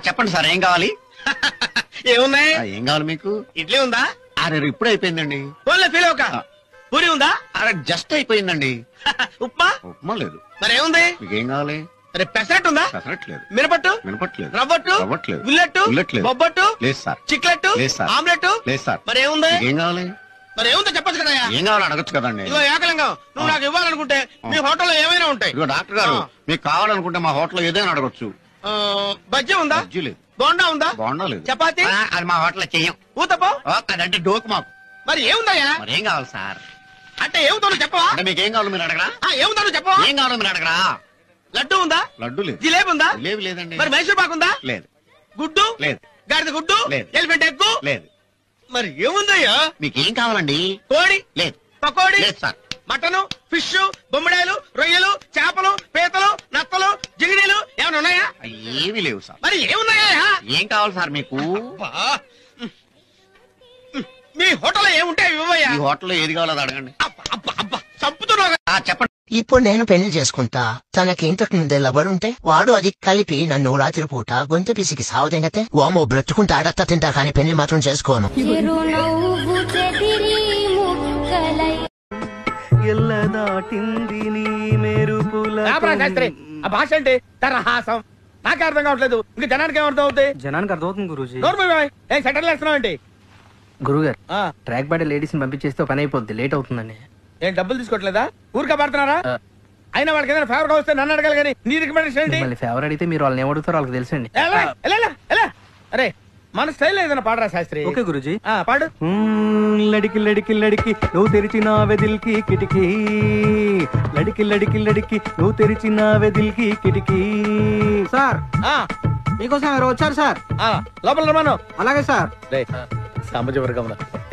చెప్పండి సార్, ఏం కావాలి? ఏమున్నాయి? ఏం కావాలి మీకు? ఇడ్లీ ఉందా? అరే ఇప్పుడే అయిపోయిందండి. ఫీల్ ఒక పూరి ఉందా? అరే జస్ట్ అయిపోయిందండి. ఉప్మా? ఉప్మా లేదు. మరి ఏముంది? మీకేం కావాలి? అరే పెసరట్టు ఉందా? పెసరట్టు లేదు. మినపట్టు? మినపట్లేదు. రవ్వట్టు? రవ్వట్లేదు. ఉల్లట్టు? ఉల్లట్లేదు. బొబ్బట్టు? లేదు సార్. చిక్లెట్టు? లేదు సార్. ఆమ్లెట్? లేదు సార్. మరి ఏముంది? ఏం కావాలి? మరి ఏముందో చెప్పచ్చు కదా. ఏం కావాలి అడగచ్చు కదండి. ఇదిగో ఏకలింగం, నువ్వు నాకు ఇవ్వాలనుకుంటే మీ హోటల్లో ఏమైనా ఉంటాయి. ఇదిగో డాక్టర్ గారు, మీకు కావాలనుకుంటే మా హోటల్లో ఏదైనా అడగచ్చు. బజ్జీ ఉందా? బజ్జీ లేదు. బోండా ఉందా? బోండా లేదు. చపాతి? అది మా హోటల్లో చెయ్యం. ఊతప్పం? అదంటే డోకు మాకు. మరి ఏముందయ్యా? మరి ఏం కావాలి సార్? అంటే ఏముందో చెప్పవా? అంటే మీకు ఏం కావాలో మీరు అడగరా? ఏముందో చెప్పవా? ఏం కావాలో మీరు అడగరా? లడ్డు ఉందా? లడ్డు లేదు. జిలేబీ ఉందా? జిలేబీ లేదండి. మరి మైసూర్ పాకు ఉందా? లేదు. గుడ్డు? లేదు. గాడిద గుడ్డు? లేదు. Elephant egg? లేదు. మరి ఏముందయ్యా? మీకు ఏం కావాలండి? కోడి? లేదు. పకోడి? లేదు సార్. మటను, ఫిష్, బొమ్మడాయలు, రొయ్యలు, చేపలు, పీతలు, నత్తలు, జిగిడీలు ఏమైనా ఉన్నాయా? ఏమీ లేవు సార్. మరి ఏమున్నాయా? ఏం కావాలి సార్ మీకు? మీ హోటల్లో ఏముంటాయి ఇవ్వయ్యా? ఈ హోటల్లో ఏది కావాలో అది అడగండి. చంపుతున్నావు. చెప్పండి. ఇప్పుడు నేను పెళ్లి చేసుకుంటా. తనకి ఇంతకు ముందే లబడుంటే వాడు అది కలిపి నన్ను రాత్రి పూట గొంతు పిసికి సావదెంగతే వామో బ్రతుకుంటా అడత్త తింటా కానీ పెళ్లి మాత్రం చేసుకోను. ఆ భాష అంటే తరహాసం నాకే అర్థం కావట్లేదు. ఇంకా జనానికి ఏమర్థం అవుతాయి? జనానికి అర్థమవుతుంది గురూజీ. ఏం సెటిల్ చేస్తున్నావు ఏంటి? గురుగారు ట్రాక్ బాడీ లేడీస్ ని పంపించేస్తే పని అయిపోద్ది, లేట్ అవుతుందండి. ఏం డబ్బులు తీసుకోవట్లేదా? ఊరికే పడుతున్నారా? అయినా వాళ్ళకి ఏదైనా ఫేవర్ వస్తే నన్ను అడగాలి కానీ నీ రికమెండేషన్ ఏంటి? మళ్ళీ ఫేవర్ అడిగితే మీరు వాళ్ళని ఏమడుగుతారో వాళ్ళకి తెలుసండి. అరే మన స్టైల్ ఏదైనా పాడరా శాస్త్రి. ఓకే గురూజీ. పాడు. లడికి లడికి లడికి నువ్వు తెరిచిన వెదిల్కి కిటికీ, లడికి లడికి లడికి నువ్వు తెరిచిన వెదిల్కి కిటికీ. సార్ మీకోసం ఎవరు వచ్చారు సార్? లోపల రమ్మను. అలాగే సార్. సామాజిక వర్గం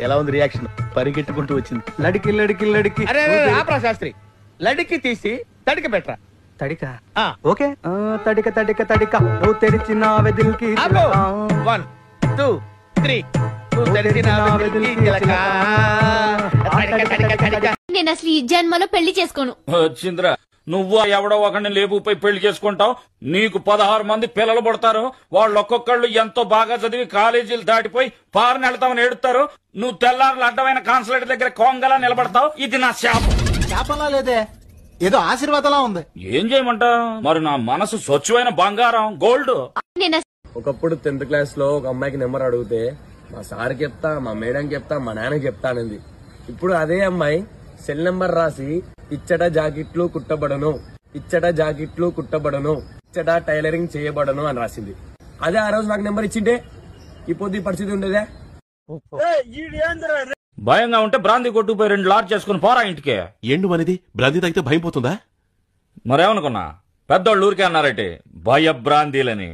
ఎలా ఉంది రియాక్షన్? పరిగెట్టుకుంటూ వచ్చింది. లడికి లడికి లడికి. అరే ఆపరా శాస్త్రి, లడికి తీసి తడిక పెట్టరా. తడిక? ఓకే. తడిక తడిక తడిక నువ్వు తెరిచిన వెదిల్కి. 1 2 3 నువ్వు తెరిచిన వెదిల్కి చిలక. నేను అసలు ఈ జన్మలో పెళ్లి చేసుకోను. వచ్చింద్రా, నువ్వు ఎవడో ఒకరిని లేపుపై పెళ్లి చేసుకుంటావు. నీకు 16 మంది పిల్లలు పుడతారు. వాళ్ళు ఒక్కొక్కళ్ళు ఎంతో బాగా చదివి కాలేజీలు దాటిపోయి పారని వెళ్తామని ఏడుతారు. నువ్వు తెల్లారులు అడ్డమైన కాన్సులేట్ దగ్గర కోంగలా నిలబడతావు. ఇది నా శాపం. శాపంలా లేదే, ఏదో ఆశీర్వాదంలా ఉంది. ఏం చేయమంటావు? మరి నా మనసు స్వచ్ఛమైన బంగారం, గోల్డ్. ఒకప్పుడు 10th క్లాస్ లో ఒక అమ్మాయికి నెంబర్ అడిగితే మా సార్ చెప్తా, మా మేడం చెప్తా, మా నాన్నకి చెప్తా అనేది. ఇప్పుడు అదే అమ్మాయి సెల్ నెంబర్ రాసి ఇచ్చట జాకెట్లు కుట్టబడను, ఇచ్చట జాకెట్లు కుట్టబడను, ఇచ్చట టైలరింగ్ చేయబడను అని రాసింది. అదే ఆ రోజు నాకు నెంబర్ ఇచ్చింటే ఈ పొద్దు పరిస్థితి ఉండేదే. భయంగా ఉంటే బ్రాంతి కొట్టుకుపోయి 2 లార్జ్ చేసుకుని పోరా ఇంటికి. ఎండు అనేది బ్రాంతి తాగితే భయం పోతుందా? మరేమనుకున్నా పెద్దోళ్ళు ఊరికే అన్నారటి భయ బ్రాంతీలని.